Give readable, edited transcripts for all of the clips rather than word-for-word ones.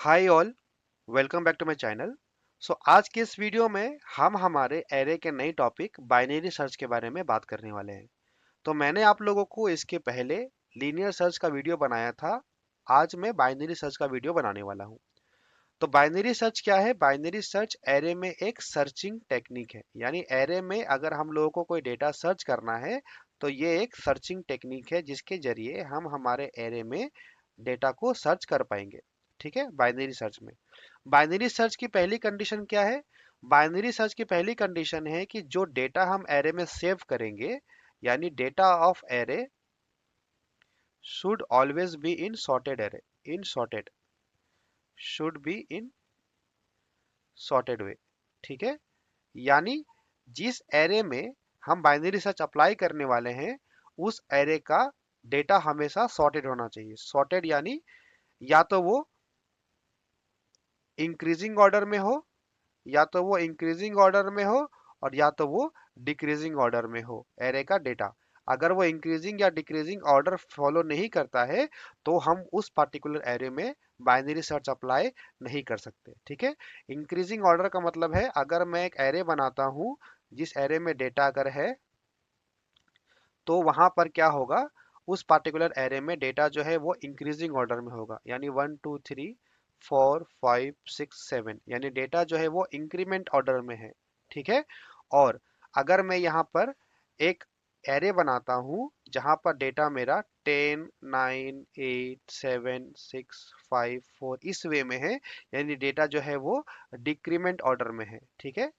Hi all, welcome back to my channel. आज के इस वीडियो में हम हमारे एरे के नए टॉपिक बाइनरी सर्च के बारे में बात करने वाले हैं। तो मैंने आप लोगों को इसके पहले लीनियर सर्च का वीडियो बनाया था। आज मैं बाइनरी सर्च का वीडियो बनाने वाला हूँ। तो बाइनरी सर्च क्या है? बाइनरी सर्च एरे में एक सर्चिंग टेक्निक है। यानी एरे में अगर हम लोगों को कोई डेटा सर्च करना है तो ये एक सर्चिंग टेक्निक है जिसके जरिए हम हमारे एरे में डेटा को सर्च कर पाएंगे। ठीक है, बाइनरी सर्च में बाइनरी सर्च की पहली कंडीशन क्या है? बाइनरी सर्च की पहली कंडीशन है कि जो डेटा हम एरे में सेव करेंगे, यानी data of array should always be in sorted array. In sorted should be in sorted way. ठीक है, यानी जिस एरे में हम बाइनरी सर्च अप्लाई करने वाले हैं उस एरे का डेटा हमेशा सॉर्टेड होना चाहिए। सॉर्टेड यानी या तो वो इंक्रीजिंग ऑर्डर में हो, या तो वो इंक्रीजिंग ऑर्डर में हो, और या तो वो डिक्रीजिंग ऑर्डर में हो एरे का डेटा। अगर वो इंक्रीजिंग या डिक्रीजिंग ऑर्डर फॉलो नहीं करता है तो हम उस पर्टिकुलर एरे में बाइनरी सर्च अप्लाई नहीं कर सकते। ठीक है, इंक्रीजिंग ऑर्डर का मतलब है अगर मैं एक एरे बनाता हूं जिस एरे में डेटा अगर है तो वहां पर क्या होगा, उस पर्टिकुलर एरे में डेटा जो है वो इंक्रीजिंग ऑर्डर में होगा। यानी 1 2 3 4 5 6 7, यानी डेटा जो है वो इंक्रीमेंट ऑर्डर में है। ठीक है, और अगर मैं यहाँ पर एक एरे बनाता हूँ जहां पर डेटा मेरा 10 9 8 7 6 5 4 इस वे में है, यानी डेटा जो है वो डिक्रीमेंट ऑर्डर में है। ठीक है,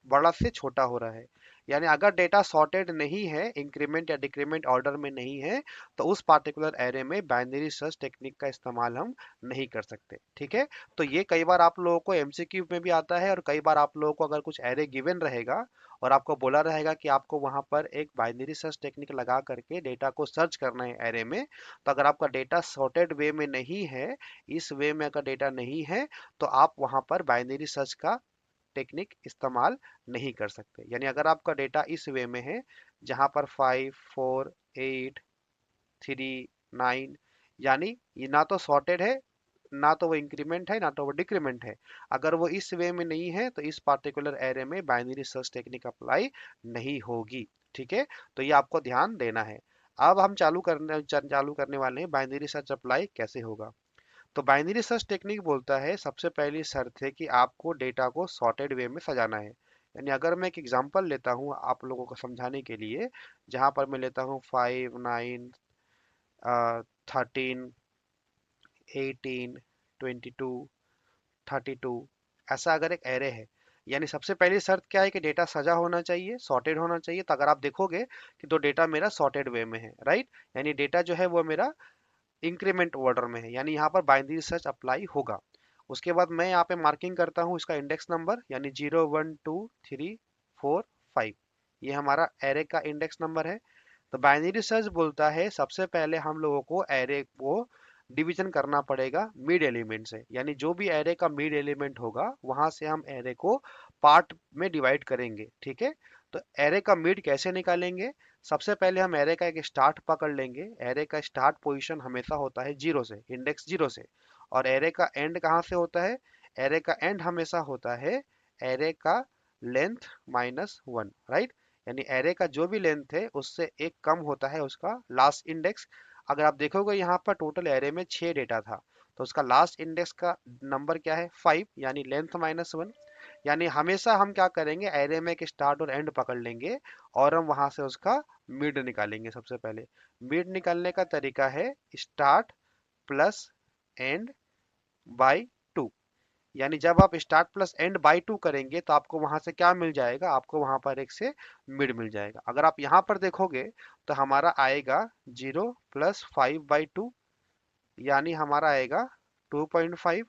बड़ा से छोटा हो रहा है। यानी अगर डेटा सॉर्टेड नहीं है, इंक्रीमेंट या डिक्रीमेंट ऑर्डर में नहीं है, तो उस पार्टिकुलर एरे में बाइनरी सर्च टेक्निक का इस्तेमाल हम नहीं कर सकते। ठीक है, तो ये कई बार आप लोगों को एमसीक्यू में भी आता है, और कई बार आप लोगों को अगर कुछ एरे गिवन रहेगा और आपको बोला रहेगा कि आपको वहां पर एक बाइनरी सर्च टेक्निक लगा करके डेटा को सर्च करना है एरे में, तो अगर आपका डेटा सॉर्टेड वे में नहीं है, इस वे में अगर डेटा नहीं है, तो आप वहां पर बाइनरी सर्च का टेक्निक इस्तेमाल नहीं कर सकते। यानी अगर आपका डेटा इस वे में है जहां पर 5 4 8 3 9, यानी ये ना तो सॉर्टेड है, ना तो वो इंक्रीमेंट है, ना तो वो डिक्रीमेंट है, अगर वो इस वे में नहीं है तो इस पार्टिकुलर एरे में बाइनरी सर्च टेक्निक अप्लाई नहीं होगी। ठीक है, तो ये आपको ध्यान देना है। अब हम चालू करने वाले हैं बाइनरी सर्च अप्लाई कैसे होगा। तो बाइनरी सर्च टेक्निक बोलता है सबसे पहली शर्त है कि आपको डेटा को सॉर्टेड वे में सजाना है। यानी अगर मैं एक एग्जांपल लेता हूं आप लोगों को समझाने के लिए, जहां पर मैं लेता हूं 5 9 13 18 22 32, ऐसा अगर एक एरे है, यानी सबसे पहली शर्त क्या है कि डेटा सजा होना चाहिए, सॉर्टेड होना चाहिए। तो अगर आप देखोगे कि तो डेटा मेरा सॉर्टेड वे में है, राइट, यानी डेटा जो है वो मेरा इंक्रीमेंट ऑर्डर में है, यानी यहाँ पर बाइनरी सर्च अप्लाई होगा। उसके बाद मैं यहाँ पे मार्किंग करता हूँ इसका इंडेक्स नंबर, यानी 0 1 2 3 4 5, ये हमारा एरे का इंडेक्स नंबर है। तो बाइनरी सर्च बोलता है सबसे पहले हम लोगों को एरे को डिवीजन करना पड़ेगा मिड एलिमेंट से, यानी जो भी एरे का मिड एलिमेंट होगा वहां से हम एरे को पार्ट में डिवाइड करेंगे। ठीक है, तो एरे का मिड कैसे निकालेंगे? सबसे पहले हम एरे का एक स्टार्ट पकड़ लेंगे। एरे का स्टार्ट पोजीशन हमेशा होता है 0 से, इंडेक्स 0 से। और एरे का एंड कहाँ से होता है? एरे का एंड हमेशा होता है एरे का लेंथ -1, राइट, यानी एरे का जो भी लेंथ है उससे एक कम होता है उसका लास्ट इंडेक्स। अगर आप देखोगे यहाँ पर टोटल एरे में 6 डेटा था, तो उसका लास्ट इंडेक्स का नंबर क्या है? 5, यानी लेंथ -1। यानी हमेशा हम क्या करेंगे, एरे में एक स्टार्ट और एंड पकड़ लेंगे और हम वहां से उसका मिड निकालेंगे। सबसे पहले मिड निकालने का तरीका है स्टार्ट प्लस एंड बाई 2। यानी जब आप स्टार्ट प्लस एंड बाई 2 करेंगे तो आपको वहां से क्या मिल जाएगा? आपको वहां पर एक से मिड मिल जाएगा। अगर आप यहाँ पर देखोगे तो हमारा आएगा 0 + 5/2, यानी हमारा आएगा 2.5।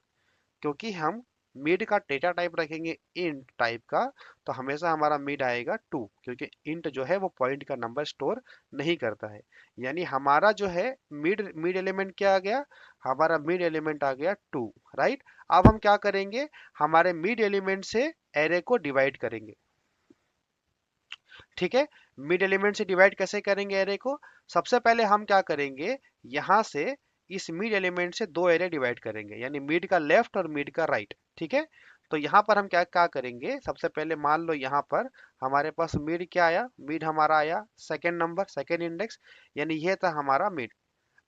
क्योंकि हम मिड का डेटा टाइप रखेंगे इंट टाइप का, तो हमेशा हमारा मिड आएगा 2, क्योंकि इंट जो है वो पॉइंट का नंबर स्टोर नहीं करता है। यानी हमारा जो है मिड मिड एलिमेंट क्या आ गया? हमारा मिड एलिमेंट आ गया 2, राइट। अब हम क्या करेंगे, हमारे मिड एलिमेंट से एरे को डिवाइड करेंगे। ठीक है, मिड एलिमेंट से डिवाइड कैसे करेंगे एरे को? सबसे पहले हम क्या करेंगे, यहां से इस मिड एलिमेंट से दो एरे डिवाइड करेंगे, यानी मिड का लेफ्ट और मिड का राइट। ठीक है, तो यहाँ पर हम क्या क्या करेंगे, सबसे पहले मान लो यहाँ पर हमारे पास मिड क्या आया, मिड हमारा आया सेकेंड नंबर, सेकेंड इंडेक्स, यानी ये था हमारा मिड।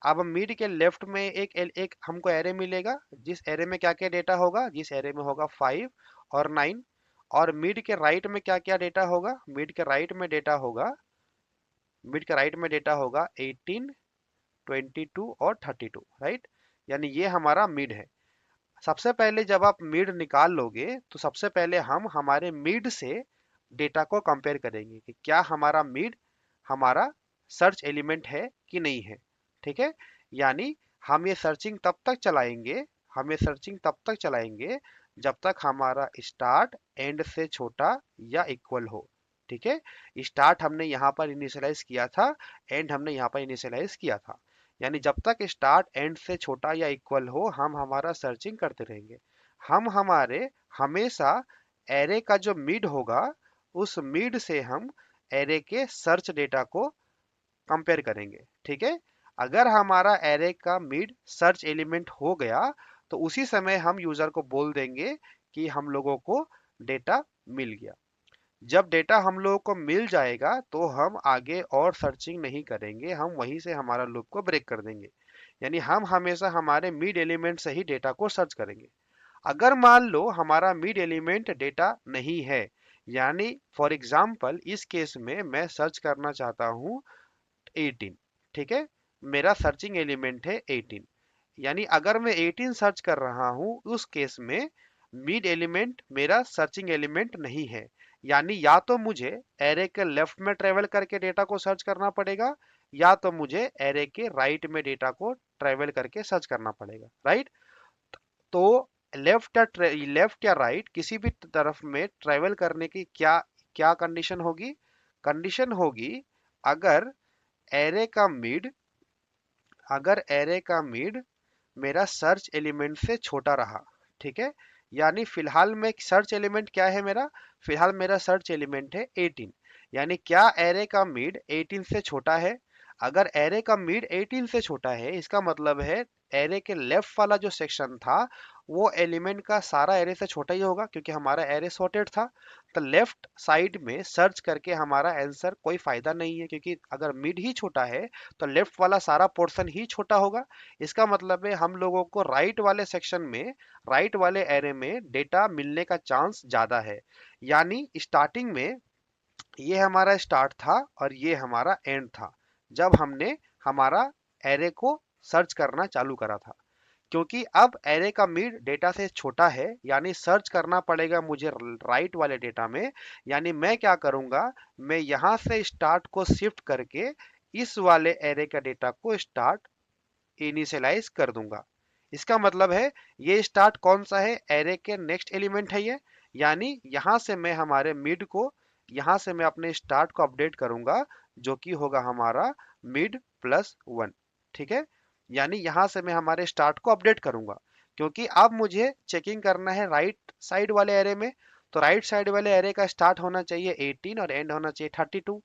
अब मिड के लेफ्ट में एक हमको एरे मिलेगा, जिस एरे में क्या क्या डेटा होगा, जिस एरे में होगा 5 और 9। और मिड के राइट में क्या क्या डेटा होगा, मिड के राइट में डेटा होगा, मिड के राइट में डेटा होगा 18, 22 और 32, राइट। यानी ये हमारा मिड है। सबसे पहले जब आप मिड निकाल लोगे तो सबसे पहले हम हमारे मिड से डेटा को कंपेयर करेंगे कि क्या हमारा मिड हमारा सर्च एलिमेंट है कि नहीं है। ठीक है, यानी हम ये सर्चिंग तब तक चलाएंगे, हम ये सर्चिंग तब तक चलाएंगे जब तक हमारा स्टार्ट एंड से छोटा या इक्वल हो। ठीक है, स्टार्ट हमने यहाँ पर इनिशियलाइज किया था, एंड हमने यहाँ पर इनिशियलाइज किया था, यानी जब तक स्टार्ट एंड से छोटा या इक्वल हो हम हमारा सर्चिंग करते रहेंगे। हम हमारे हमेशा एरे का जो मिड होगा उस मिड से हम एरे के सर्च डेटा को कंपेयर करेंगे। ठीक है, अगर हमारा एरे का मिड सर्च एलिमेंट हो गया तो उसी समय हम यूजर को बोल देंगे कि हम लोगों को डेटा मिल गया। जब डेटा हम लोगों को मिल जाएगा तो हम आगे और सर्चिंग नहीं करेंगे, हम वहीं से हमारा लूप को ब्रेक कर देंगे, यानी हम हमेशा हमारे मिड एलिमेंट से ही डेटा को सर्च करेंगे। अगर मान लो हमारा मिड एलिमेंट डेटा नहीं है, यानी फॉर एग्जाम्पल इस केस में मैं सर्च करना चाहता हूँ 18। ठीक है, मेरा सर्चिंग एलिमेंट है 18, यानी अगर मैं 18 सर्च कर रहा हूं उस केस में मिड एलिमेंट मेरा सर्चिंग एलिमेंट नहीं है, यानी या तो मुझे एरे के लेफ्ट में ट्रेवल करके डेटा को सर्च करना पड़ेगा, या तो मुझे एरे के राइट में डेटा को ट्रेवल करके सर्च करना पड़ेगा, राइट। तो लेफ्ट या राइट किसी भी तरफ में ट्रेवल करने की क्या क्या कंडीशन होगी, कंडीशन होगी अगर एरे का मिड अगर एरे का मिड मेरा सर्च एलिमेंट से छोटा रहा। ठीक है, यानी फिलहाल में सर्च एलिमेंट क्या है मेरा, फिलहाल मेरा सर्च एलिमेंट है 18, यानी क्या एरे का मिड 18 से छोटा है। अगर एरे का मिड 18 से छोटा है इसका मतलब है एरे के लेफ्ट वाला जो सेक्शन था वो एलिमेंट का सारा एरे से छोटा ही होगा, क्योंकि हमारा एरे सॉर्टेड था। तो लेफ्ट साइड में सर्च करके हमारा आंसर कोई फायदा नहीं है, क्योंकि अगर मिड ही छोटा है तो लेफ्ट वाला सारा पोर्शन ही छोटा होगा। इसका मतलब है हम लोगों को राइट वाले सेक्शन में, राइट वाले एरे में डेटा मिलने का चांस ज्यादा है। यानी स्टार्टिंग में ये हमारा स्टार्ट था और ये हमारा एंड था जब हमने हमारा एरे को सर्च करना चालू करा था। क्योंकि अब एरे का मिड डेटा से छोटा है, यानी सर्च करना पड़ेगा मुझे राइट वाले डेटा में, यानी मैं क्या करूंगा, मैं यहां से स्टार्ट को शिफ्ट करके इस वाले एरे का डेटा को स्टार्ट इनिशियलाइज कर दूंगा। इसका मतलब है ये स्टार्ट कौन सा है, एरे के नेक्स्ट एलिमेंट है ये, यानी यहां से मैं हमारे मिड को, यहां से मैं अपने स्टार्ट को अपडेट करूंगा जो कि होगा हमारा मिड प्लस 1। ठीक है, यानी यहां से मैं हमारे स्टार्ट को अपडेट करूंगा, क्योंकि अब मुझे चेकिंग करना है राइट साइड वाले एरे में। तो राइट साइड वाले एरे का स्टार्ट होना चाहिए 18 और एंड होना चाहिए 32।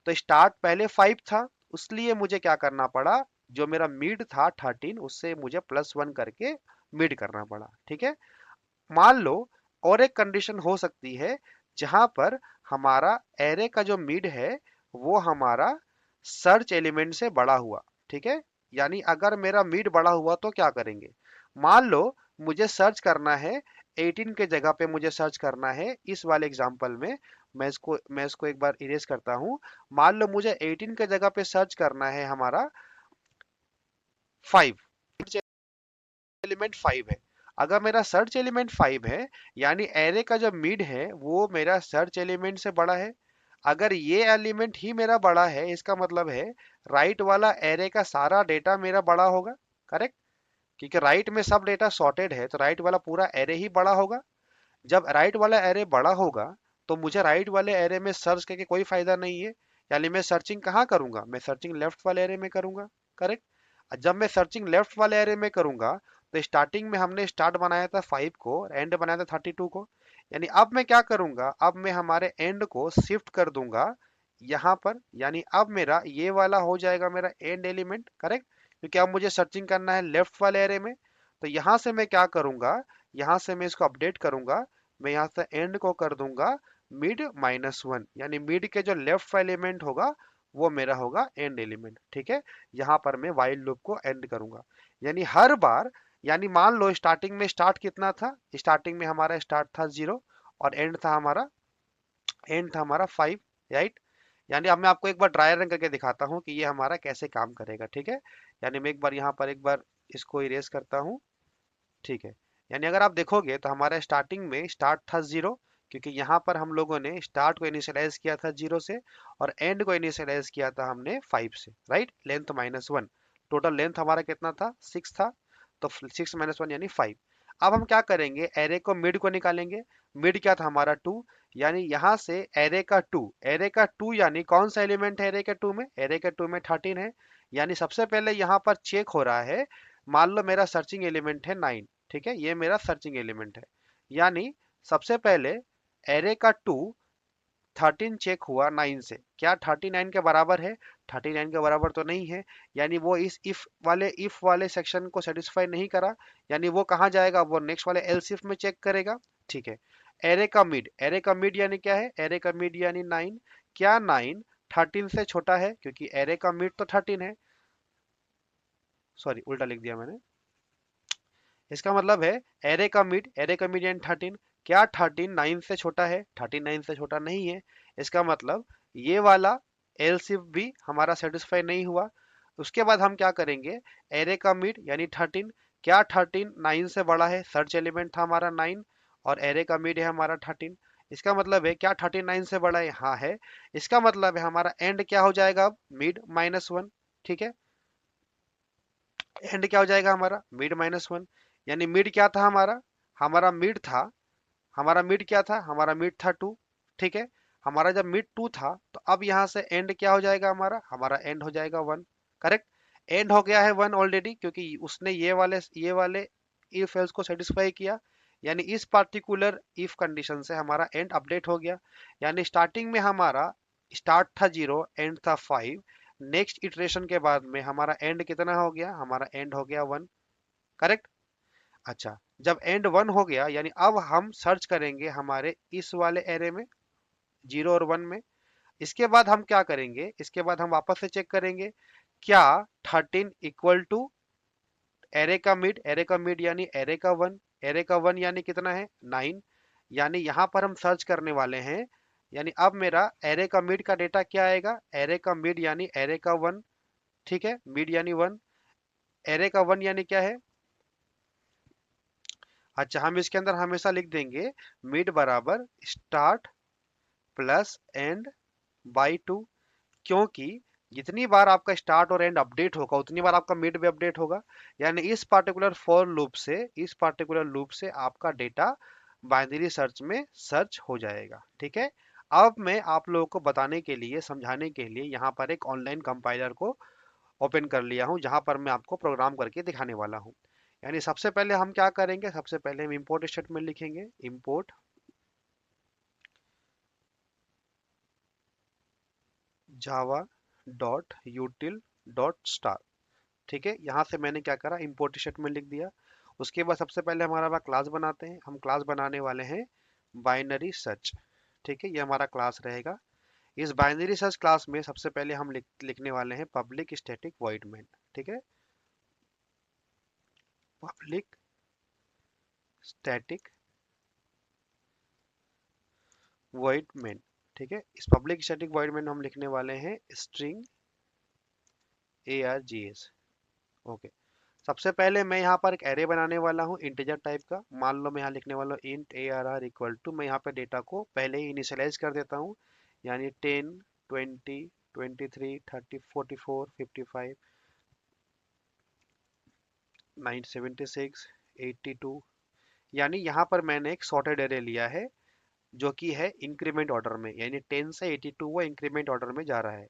तो स्टार्ट पहले 5 था, इसलिए मुझे क्या करना पड़ा, जो मेरा मिड था 13 उससे मुझे प्लस 1 करके मिड करना पड़ा। ठीक है, मान लो और एक कंडीशन हो सकती है जहां पर हमारा एरे का जो मिड है वो हमारा सर्च एलिमेंट से बड़ा हुआ। ठीक है, यानी अगर मेरा मिड बड़ा हुआ तो क्या करेंगे, मान लो मुझे सर्च करना है 18 के जगह पे, मुझे सर्च करना है इस वाले एग्जांपल में, मैं इसको एक बार इरेज करता हूं। मान लो मुझे 18 के जगह पे सर्च करना है हमारा 5, एलिमेंट 5 है। अगर मेरा सर्च एलिमेंट 5 है, यानी एरे का जो मिड है वो मेरा सर्च एलिमेंट से बड़ा है। अगर ये एलिमेंट ही मेरा बड़ा है इसका मतलब है राइट वाला एरे का सारा डेटा मेरा बड़ा होगा, करेक्ट। क्योंकि राइट में सब डेटा सॉर्टेड है तो राइट वाला पूरा एरे ही बड़ा होगा। जब राइट वाला एरे बड़ा होगा तो मुझे राइट वाले एरे में सर्च करके कोई फायदा नहीं है, यानी मैं सर्चिंग कहाँ करूंगा, मैं सर्चिंग लेफ्ट वाले एरे में करूंगा, करेक्ट। जब मैं सर्चिंग लेफ्ट वाले एरे में करूंगा तो स्टार्टिंग में हमने स्टार्ट बनाया था 5 को, एंड बनाया था 32 को, यानी अब मैं क्या करूंगा, अब मैं हमारे एंड को शिफ्ट कर दूंगा यहाँ पर, यानी अब मेरा ये वाला हो जाएगा मेरा एंड एलिमेंट, करेक्ट। क्योंकि अब मुझे सर्चिंग करना है लेफ्ट वाले एरे में। तो यहां से मैं क्या करूंगा, यहां से मैं इसको अपडेट करूंगा। मैं यहां से एंड को कर दूंगा mid-1, यानी मिड के जो लेफ्ट वाला एलिमेंट होगा वो मेरा होगा एंड एलिमेंट। ठीक है, यहां पर मैं वाइल लूप को एंड करूंगा। यानी हर बार, यानी मान लो स्टार्टिंग में स्टार्ट कितना था, स्टार्टिंग में हमारा स्टार्ट था 0 और एंड था हमारा 5, राइट। यानी अब मैं आपको एक बार ड्राई रन करके दिखाता हूँ कि ये हमारा कैसे काम करेगा। ठीक है, यानी मैं एक बार यहाँ पर एक बार इसको इरेज करता हूँ। ठीक है, यानी अगर आप देखोगे तो हमारा स्टार्टिंग में स्टार्ट था 0, क्योंकि यहाँ पर हम लोगों ने स्टार्ट को इनिशियलाइज किया था 0 से और एंड को इनिशियलाइज किया था हमने 5 से, राइट। लेंथ -1, टोटल लेंथ हमारा कितना था, 6 था। तो 6 - 1 यानी 5। अब हम क्या करेंगे, एरे को मिड को निकालेंगे। मिड क्या था हमारा 2, यानी यहाँ से एरे का 2 यानी कौन सा एलिमेंट है एरे के 2 में, एरे के 2 में 13 है। यानी सबसे पहले यहाँ पर चेक हो रहा है, मान लो मेरा सर्चिंग एलिमेंट है 9। ठीक है, ये मेरा सर्चिंग एलिमेंट है। यानी सबसे पहले एरे का 13 चेक हुआ 9 से, क्या 39 के बराबर है, 39 के बराबर तो नहीं है। यानी वो इस इफ वाले सेक्शन को सेटिस्फाई नहीं करा। यानी वो कहाँ जाएगा, वो नेक्स्ट वाले एल्स इफ में चेक करेगा। ठीक है, एरे का मिड यानी क्या है, एरे का मिड यानी 9। क्या 9 13 से छोटा है, क्योंकि एरे का मिड तो 13 है। सॉरी, उल्टा लिख दिया मैंने। इसका मतलब है एरे का मिड यानी 13। क्या 13 9 से छोटा है, 13 9 से छोटा नहीं है। इसका मतलब ये वाला एल्स इफ भी हमारा सेटिस्फाई नहीं हुआ। उसके बाद हम क्या करेंगे, एरे का मिड यानी 13, क्या 13 9 से बड़ा है, सर्च एलिमेंट था हमारा 9 और एरे का मिड है हमारा 13। इसका मतलब है क्या 13 9 से बड़ा है, हाँ है। इसका मतलब है हमारा एंड क्या हो जाएगा अब, mid-1। ठीक है, एंड क्या हो जाएगा हमारा, mid-1। यानी मिड क्या था हमारा, हमारा मिड था हमारा मिड क्या था, हमारा मिड था 2। ठीक है, हमारा जब मिड 2 था तो अब यहाँ से एंड क्या हो जाएगा हमारा एंड हो जाएगा 1। करेक्ट, एंड हो गया है 1 ऑलरेडी, क्योंकि उसने ये वाले इफ एल्स को सेटिस्फाई किया। यानी इस पार्टिकुलर इफ कंडीशन से हमारा एंड अपडेट हो गया। यानी स्टार्टिंग में हमारा स्टार्ट था 0, एंड था 5। नेक्स्ट इटरेशन के बाद में हमारा एंड कितना हो गया, हमारा एंड हो गया 1। करेक्ट। अच्छा, जब एंड 1 हो गया, यानी अब हम सर्च करेंगे हमारे इस वाले एरे में 0 और 1 में। इसके बाद हम क्या करेंगे, इसके बाद हम वापस से चेक करेंगे, क्या 13 इक्वल टू एरे का मिड यानी एरे का वन यानी कितना है, 9। यानी यहाँ पर हम सर्च करने वाले हैं। यानी अब मेरा एरे का मिड का डेटा क्या आएगा, एरे का मिड यानी एरे का 1। ठीक है, मिड यानी 1, एरे का 1 यानी क्या है। अच्छा, हम इसके अंदर हमेशा लिख देंगे मिड बराबर स्टार्ट प्लस एंड बाई 2, क्योंकि जितनी बार आपका स्टार्ट और एंड अपडेट होगा उतनी बार आपका मिड भी अपडेट होगा। यानी इस पार्टिकुलर लूप से आपका डेटा बाइनरी सर्च में सर्च हो जाएगा। ठीक है, अब मैं आप लोगों को बताने के लिए, समझाने के लिए यहाँ पर एक ऑनलाइन कंपाइलर को ओपन कर लिया हूँ, जहाँ पर मैं आपको प्रोग्राम करके दिखाने वाला हूँ। यानी सबसे पहले हम क्या करेंगे, सबसे पहले हम इंपोर्ट स्टेटमेंट लिखेंगे, import Java dot यूटिल dot star. ठीक है, यहाँ से मैंने क्या करा, इंपोर्ट स्टेटमेंट लिख दिया। उसके बाद सबसे पहले हमारा वह क्लास बनाते हैं। हम क्लास बनाने वाले हैं बाइनरी सर्च। ठीक है, ये हमारा क्लास रहेगा। इस बाइनरी सर्च क्लास में सबसे पहले हम लिखने वाले हैं पब्लिक स्टैटिक वॉइड मेन। ठीक है, पब्लिक स्टैटिक वॉइड मेन। ठीक है, इस पब्लिक स्टैटिक वॉइड मेन हम लिखने वाले हैं स्ट्रिंग args। ओके, सबसे पहले मैं यहाँ पर एक एरे बनाने वाला हूँ इंटीजर टाइप का। मान लो मैं यहाँ लिखने वाला हूँ इंट arr इक्वल टू, मैं यहाँ पे डेटा को पहले ही इनिशियलाइज कर देता हूँ। यानी 10 20 23 30 44 55 976 82। यानी यहाँ पर मैंने एक सॉर्टेड एरे लिया है जो कि है इंक्रीमेंट ऑर्डर में, यानी 10 से 82 वो इंक्रीमेंट ऑर्डर में जा रहा है।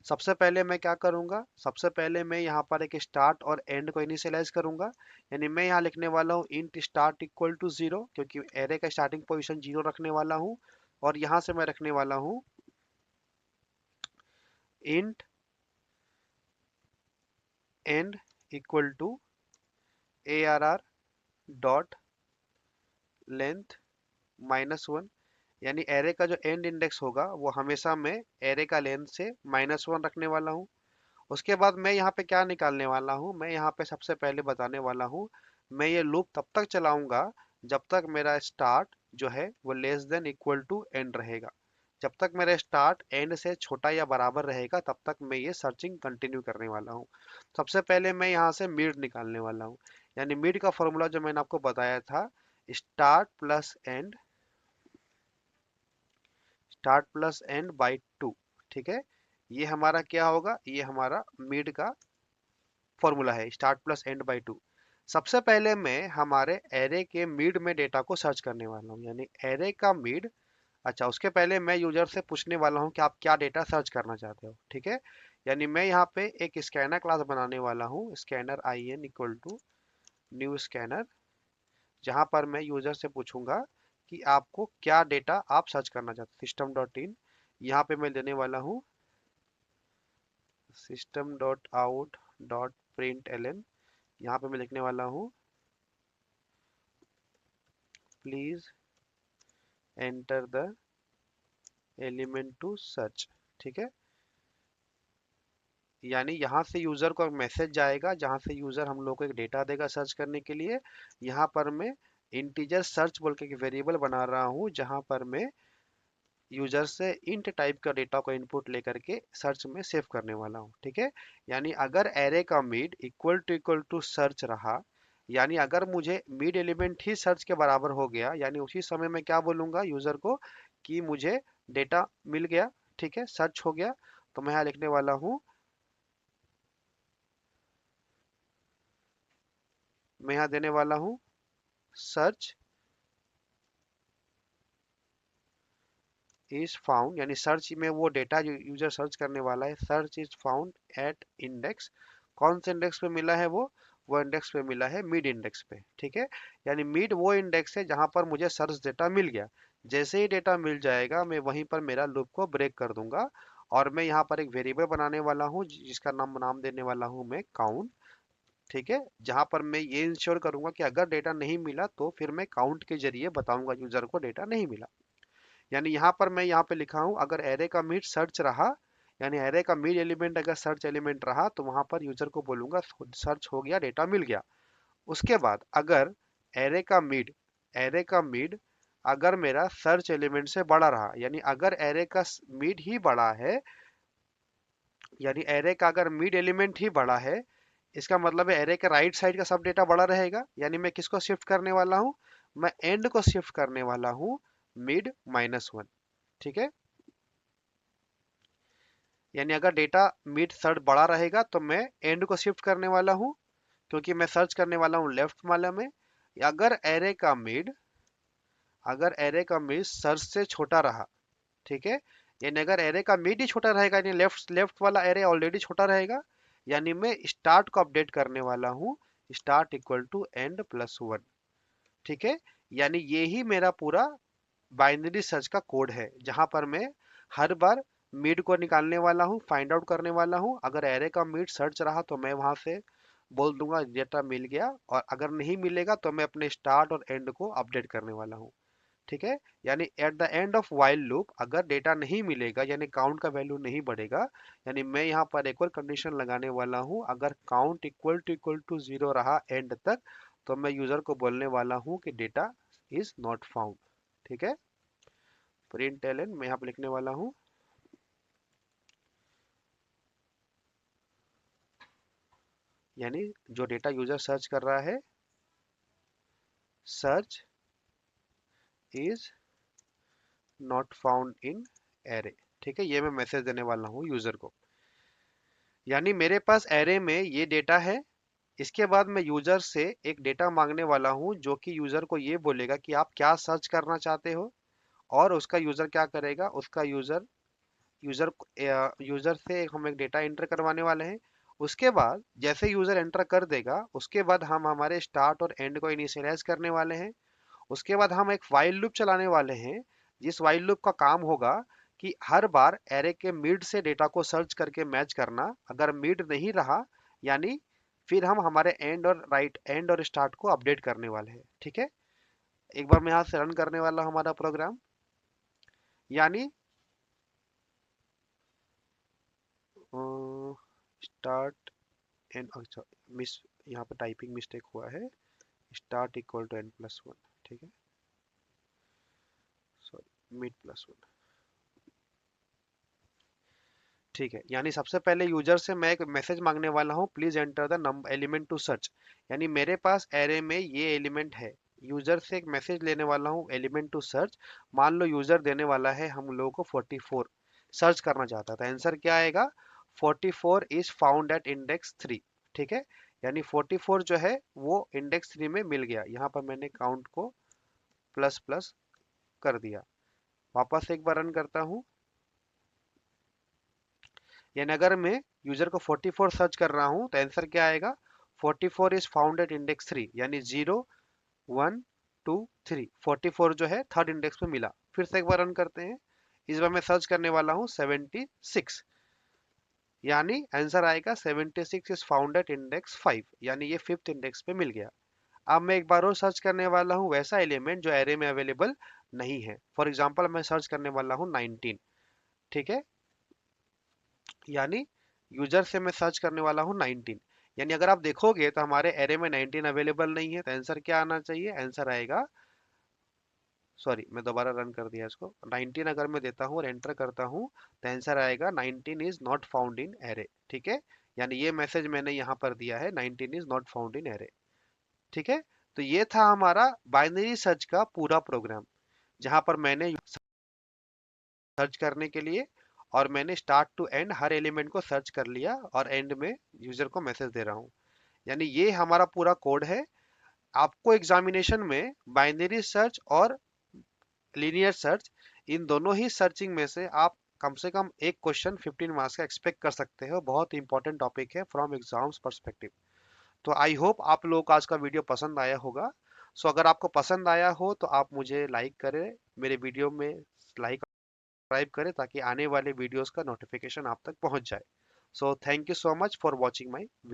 सबसे पहले मैं क्या करूंगा, सबसे पहले मैं यहाँ पर एक स्टार्ट और एंड को इनिशियलाइज करूंगा। यानी मैं यहाँ लिखने वाला हूँ इंट स्टार्ट इक्वल टू 0, क्योंकि एरे का स्टार्टिंग पोजीशन 0 रखने वाला हूँ। और यहाँ से मैं रखने वाला हूँ int end equal to ARR dot length -1, यानी एरे का जो एंड इंडेक्स होगा वो हमेशा मैं एरे का लेंथ से -1 रखने वाला हूँ। उसके बाद मैं यहाँ पे क्या निकालने वाला हूँ, मैं यहाँ पे सबसे पहले बताने वाला हूँ, मैं ये लूप तब तक चलाऊंगा जब तक मेरा स्टार्ट जो है वो less than equal to end रहेगा। जब तक मेरा स्टार्ट एंड से छोटा या बराबर रहेगा तब तक मैं ये सर्चिंग कंटिन्यू करने वाला हूँ। सबसे पहले मैं यहाँ से मिड निकालने वाला हूँ, यानी मिड का फॉर्मूला जो मैंने आपको बताया था, start plus and, start plus and by 2। ठीक है, ये हमारा क्या होगा, ये हमारा मिड का फॉर्मूला है, स्टार्ट प्लस एंड बाई 2। सबसे पहले मैं हमारे एरे के मिड में डेटा को सर्च करने वाला हूँ, यानी एरे का मिड। अच्छा, उसके पहले मैं यूजर से पूछने वाला हूँ कि आप क्या डेटा सर्च करना चाहते हो। ठीक है, यानी मैं यहाँ पे एक स्कैनर क्लास बनाने वाला हूँ, scanner IN equal to new scanner, जहाँ पर मैं यूजर से पूछूंगा कि आपको क्या डेटा आप सर्च करना चाहते हो। सिस्टम डॉट इन, यहाँ पे मैं देने वाला हूँ system dot out dot println, यहाँ पे मैं लिखने वाला हूँ please enter the element to search. ठीक है, यानी यहाँ से यूजर को मैसेज जाएगा जहाँ से यूजर हम लोग को एक डेटा देगा सर्च करने के लिए। यहाँ पर मैं इंटीजर सर्च बोल के एक वेरिएबल बना रहा हूँ जहाँ पर मैं यूजर से इंट टाइप का डेटा को इनपुट लेकर के सर्च में सेव करने वाला हूँ। ठीक है, यानी अगर एरे का मिड इक्वल टू सर्च रहा, यानी अगर मुझे मिड एलिमेंट ही सर्च के बराबर हो गया, यानी उसी समय मैं क्या बोलूंगा यूजर को कि मुझे डेटा मिल गया। ठीक है, सर्च हो गया, तो मैं यहाँ लिखने वाला हूँ, मैं यहाँ देने वाला हूँ सर्च इज फाउंड, यानी सर्च में वो डेटा जो यूजर सर्च करने वाला है, search is found at index. कौन से इंडेक्स पे मिला है वो इंडेक्स पे मिला है मिड इंडेक्स पे। ठीक है, यानी मिड वो इंडेक्स है जहां पर मुझे सर्च डेटा मिल गया। जैसे ही डेटा मिल जाएगा मैं वहीं पर मेरा लूप को ब्रेक कर दूंगा, और मैं यहाँ पर एक वेरिएबल बनाने वाला हूँ जिसका नाम नाम देने वाला हूँ मैं काउंट। ठीक है, जहां पर मैं ये इंश्योर करूंगा कि अगर डेटा नहीं मिला तो फिर मैं काउंट के जरिए बताऊंगा यूजर को डेटा नहीं मिला। यानी यहाँ पर मैं यहाँ पे लिखा हूँ अगर एरे का मिड सर्च रहा, यानी एरे का मिड एलिमेंट अगर सर्च एलिमेंट रहा तो वहां पर यूजर को बोलूंगा सर्च हो गया, डेटा मिल गया। उसके बाद अगर एरे का मिड एरे का मिड अगर मेरा सर्च एलिमेंट से बड़ा रहा, यानी अगर एरे का मिड ही बड़ा है, यानी एरे का अगर मिड एलिमेंट ही बड़ा है, इसका मतलब है एरे के राइट साइड का सब डेटा बड़ा रहेगा। यानी मैं किसको शिफ्ट करने वाला हूँ, मैं एंड को शिफ्ट करने वाला हूँ मिड -1। ठीक है, यानी अगर डेटा मिड सर्च बड़ा रहेगा तो मैं एंड को शिफ्ट करने वाला हूँ, क्योंकि मैं सर्च करने वाला हूँ लेफ्ट वाला में। अगर एरे का मिड अगर एरे का मिड सर्च से छोटा रहा, ठीक है, यानी अगर एरे का मिड ही छोटा रहेगा, यानी लेफ्ट लेफ्ट वाला एरे ऑलरेडी छोटा रहेगा, यानी मैं स्टार्ट को अपडेट करने वाला हूँ स्टार्ट इक्वल टू एंड +1। ठीक है, यानी ये ही मेरा पूरा बाइनरी सर्च का कोड है, जहां पर मैं हर बार मिड को निकालने वाला हूँ, फाइंड आउट करने वाला हूँ। अगर एरे का मिड सर्च रहा तो मैं वहां से बोल दूंगा डेटा मिल गया, और अगर नहीं मिलेगा तो मैं अपने स्टार्ट और एंड को अपडेट करने वाला हूँ। ठीक है, यानी at the end of while loop अगर डेटा नहीं मिलेगा, यानी काउंट का वैल्यू नहीं बढ़ेगा, यानी मैं यहाँ पर एक और कंडीशन लगाने वाला हूँ, अगर काउंट इक्वल टू 0 रहा एंड तक, तो मैं यूजर को बोलने वाला हूँ कि डेटा इज नॉट फाउंड। ठीक है, प्रिंट एलन मैं यहाँ पे लिखने वाला हूँ, यानी जो डेटा यूजर सर्च कर रहा है, search is not found in array. ठीक है, ये मैं मैसेज देने वाला हूँ यूजर को, यानी मेरे पास एरे में ये डेटा है। इसके बाद मैं यूजर से एक डेटा मांगने वाला हूँ जो कि यूजर को ये बोलेगा कि आप क्या सर्च करना चाहते हो, और उसका यूजर क्या करेगा, उसका यूजर यूजर यूजर से हम एक डेटा एंटर करवाने वाले हैं। उसके बाद जैसे यूजर एंटर कर देगा उसके बाद हम हमारे स्टार्ट और एंड को इनिशियलाइज करने वाले हैं। उसके बाद हम एक वाइल लूप चलाने वाले हैं, जिस वाइल लूप का काम होगा कि हर बार एरे के मिड से डेटा को सर्च करके मैच करना। अगर मिड नहीं रहा, यानी फिर हम हमारे एंड और स्टार्ट को अपडेट करने वाले हैं। ठीक है, एक बार मैं यहाँ से रन करने वाला हूँ हमारा प्रोग्राम। यानी स्टार्ट एंड, अच्छा मिस, यहाँ पे टाइपिंग मिस्टेक हुआ है। Start equal to n+1। ठीक है, सॉरी, मिड प्लस वन। ठीक है, यानी सबसे पहले यूजर से मैं एक मैसेज मांगने वाला हूँ, please enter the number element to search. यानी मेरे पास एरे में ये एलिमेंट है, यूजर से एक मैसेज लेने वाला हूँ एलिमेंट टू सर्च। मान लो यूजर देने वाला है हम लोगों को 44, सर्च करना चाहता था, आंसर क्या आएगा? 44 इज फाउंड एट इंडेक्स 3। ठीक है, यानी 44 जो है वो इंडेक्स 3 में मिल गया। यहाँ पर मैंने काउंट को प्लस प्लस कर दिया। वापस एक बार रन करता हूँ। यानी अगर मैं यूजर को 44 सर्च कर रहा हूं तो आंसर क्या आएगा? 44 इज फाउंड एट इंडेक्स 3, यानी 0 1 2 3, 44 जो है थर्ड इंडेक्स पे मिला। फिर से एक बार रन करते हैं। इस बार मैं सर्च करने वाला हूं 76, यानी आंसर आएगा 76 इज फाउंड एट इंडेक्स 5, यानी ये फिफ्थ इंडेक्स पे मिल गया। अब मैं एक बार और सर्च करने वाला हूं वैसा एलिमेंट जो एरे में अवेलेबल नहीं है। फॉर एग्जांपल मैं सर्च करने वाला हूं 19। ठीक है, यानी यूजर से मैं सर्च करने वाला हूँ 19। यानी अगर आप देखोगे तो हमारे एरे में 19 अवेलेबल नहीं है, तो आंसर क्या आना चाहिए? आंसर आएगा, सॉरी मैं दोबारा रन कर दिया इसको। 19 अगर मैं देता हूँ और एंटर करता हूँ तो आंसर आएगा 19 is not found in array. ठीक है, यानी ये मैसेज मैंने यहाँ पर दिया है, 19 is not found in array. ठीक है, तो ये था हमारा बाइनरी सर्च का पूरा प्रोग्राम, जहां पर मैंने सर्च करने के लिए और मैंने स्टार्ट टू एंड हर एलिमेंट को सर्च कर लिया और एंड में यूजर को मैसेज दे रहा हूँ। यानी ये हमारा पूरा कोड है। आपको एग्जामिनेशन में बाइनरी सर्च और लीनियर सर्च, इन दोनों ही सर्चिंग में से आप कम से कम एक क्वेश्चन 15 मार्क्स का एक्सपेक्ट कर सकते हो। बहुत इंपॉर्टेंट टॉपिक है फ्रॉम एग्जाम्स पर्सपेक्टिव। तो आई होप आप लोगों को आज का वीडियो पसंद आया होगा। सो अगर आपको पसंद आया हो तो आप मुझे लाइक करें, मेरे वीडियो में लाइक सब्सक्राइब करें, ताकि आने वाले वीडियोस का नोटिफिकेशन आप तक पहुंच जाए। So thank you so much for watching my video.